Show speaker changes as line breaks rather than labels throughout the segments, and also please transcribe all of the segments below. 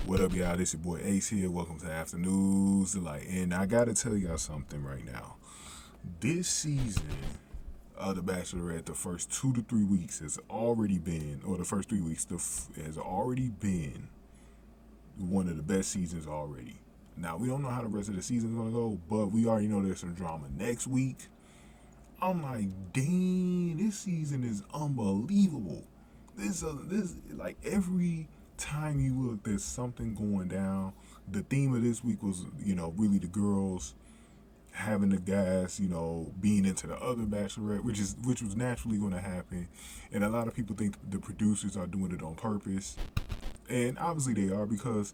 What up, y'all? This your boy Ace here. Welcome to Afternoons Delight. And I gotta tell y'all something right now. This season of The Bachelorette, the first 2 to 3 weeks has already been, or the first 3 weeks has already been one of the best seasons already. Now we don't know how the rest of the season is gonna go, but we already know there's some drama next week. I'm like, dang, this season is unbelievable. This like every time you look, there's something going down. The theme of this week was, really the girls having the guys, being into the other bachelorette, which was naturally going to happen. And a lot of people think the producers are doing it on purpose, and obviously they are because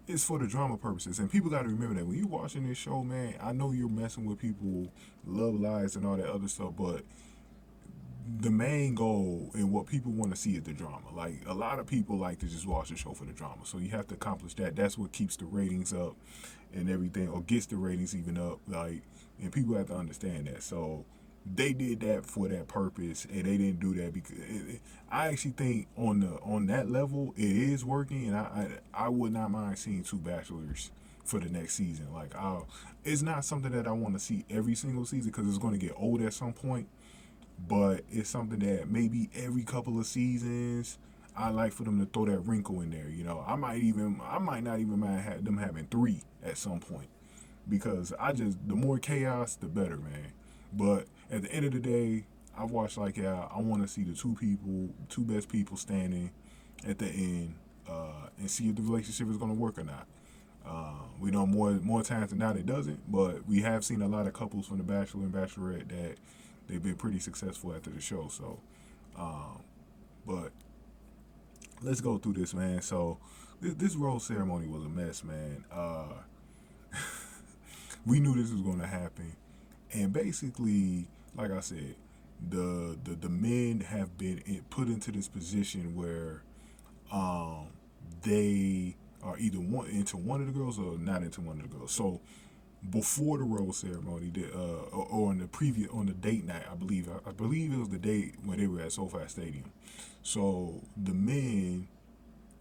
it's for the drama purposes. And people got to remember that when you're watching this show, man, I know you're messing with people, love lives, and all that other stuff, but the main goal and what people want to see is the drama. Like, a lot of people like to just watch the show for the drama, so you have to accomplish that. That's what keeps the ratings up and everything, or gets the ratings even up. Like, and people have to understand that. So they did that for that purpose, and they didn't do that because I actually think on that level it is working, and I would not mind seeing two bachelors for the next season. Like, it's not something that I want to see every single season because it's going to get old at some point. But it's something that maybe every couple of seasons I like for them to throw that wrinkle in there. I might not even mind them having three at some point, because the more chaos, the better, man. But at the end of the day, I watch like y'all. I want to see the two best people standing at the end, and see if the relationship is going to work or not. We know more times than not it doesn't, but we have seen a lot of couples from The Bachelor and Bachelorette that they've been pretty successful after the show. So, but let's go through this, man. So this rose ceremony was a mess, man. We knew this was going to happen, and basically, like I said, the men have been put into this position where they are either into one of the girls or not into one of the girls. So before the rose ceremony, or on the date night, I believe it was the date when they were at SoFi Stadium. So the men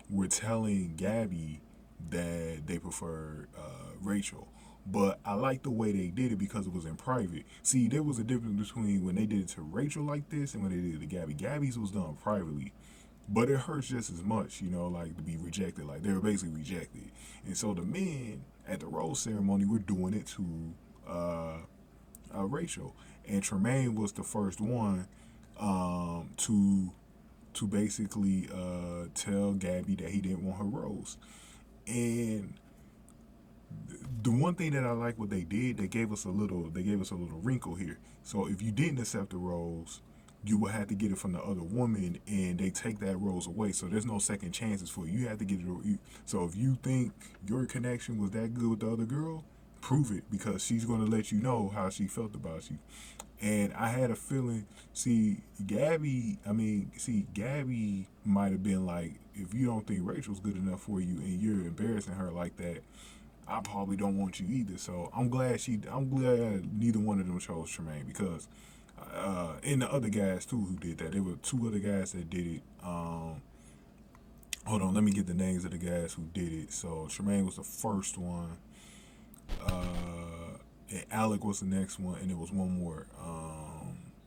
were telling Gabby that they preferred Rachel, but I like the way they did it because it was in private. See, there was a difference between when they did it to Rachel like this and when they did it to Gabby. Gabby's was done privately, but it hurts just as much, like to be rejected. Like, they were basically rejected. And so the men at the rose ceremony were doing it to Rachel. And Termayne was the first one to basically tell Gabby that he didn't want her rose. And the one thing that I like what they did, they gave us a little wrinkle here. So if you didn't accept the rose, you will have to get it from the other woman, and they take that rose away. So there's no second chances for you. You have to get it. So if you think your connection was that good with the other girl, prove it, because she's going to let you know how she felt about you. And I had a feeling, Gabby might have been like, if you don't think Rachel's good enough for you and you're embarrassing her like that, I probably don't want you either. So I'm glad neither one of them chose Termayne, because and the other guys too who did that. There were two other guys that did it. Hold on, let me get the names of the guys who did it. So Termayne was the first one. And Alec was the next one, and there was one more.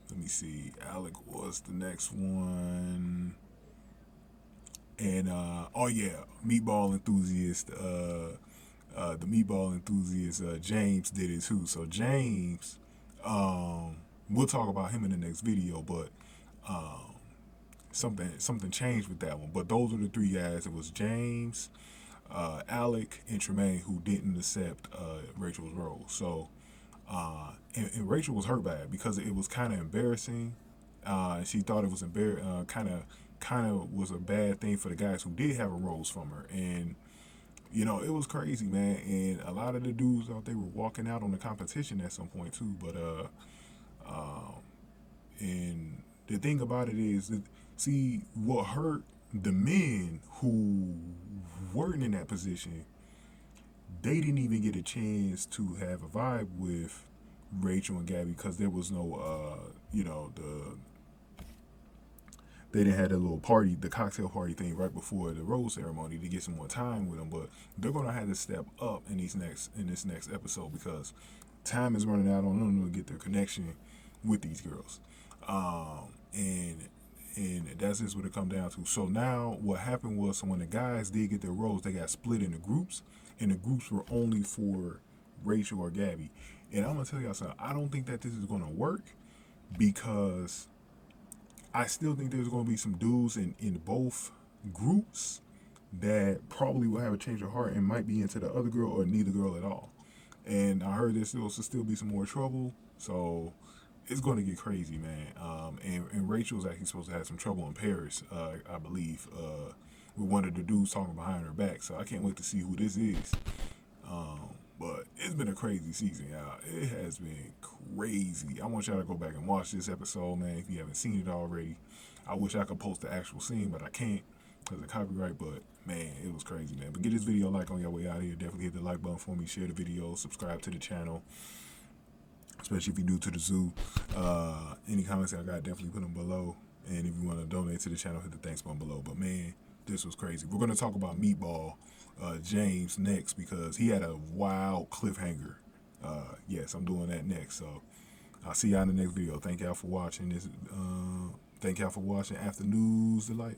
Let me see. Alec was the next one. And meatball enthusiast. The meatball enthusiast James did it too. So James, we'll talk about him in the next video, but something changed with that one. But those are the three guys. It was James, Alec, and Termayne who didn't accept Rachel's role. So and Rachel was hurt by it because it was kind of embarrassing. She thought it was kind of was a bad thing for the guys who did have a rose from her. And it was crazy, man. And a lot of the dudes out there were walking out on the competition at some point too. But and the thing about it is that, what hurt the men who weren't in that position, they didn't even get a chance to have a vibe with Rachel and Gabby because there was no they didn't have that little party, the cocktail party thing right before the rose ceremony to get some more time with them. But they're gonna have to step up in this next episode because time is running out on them to get their connection with these girls. And that's just what it come down to. So now what happened was, so when the guys did get their roles, they got split into groups, and the groups were only for Rachel or Gabby. And I'm gonna tell y'all something. I don't think that this is gonna work because I still think there's gonna be some dudes in both groups that probably will have a change of heart and might be into the other girl or neither girl at all. And I heard there's supposed to still be some more trouble. So it's going to get crazy, man. And Rachel's actually supposed to have some trouble in Paris, I believe, with one of the dudes talking behind her back. So I can't wait to see who this is. But it's been a crazy season, y'all. It has been crazy. I want y'all to go back and watch this episode, man, if you haven't seen it already. I wish I could post the actual scene, but I can't because of copyright. But, man, it was crazy, man. But get this video a like on your way out here. Definitely hit the like button for me. Share the video. Subscribe to the channel, especially if you're new to the zoo. Any comments I got, definitely put them below. And if you want to donate to the channel, hit the thanks button below. But, man, this was crazy. We're going to talk about Meatball James next because he had a wild cliffhanger. Yes, I'm doing that next. So I'll see y'all in the next video. Thank y'all for watching this. Thank y'all for watching After News Delight.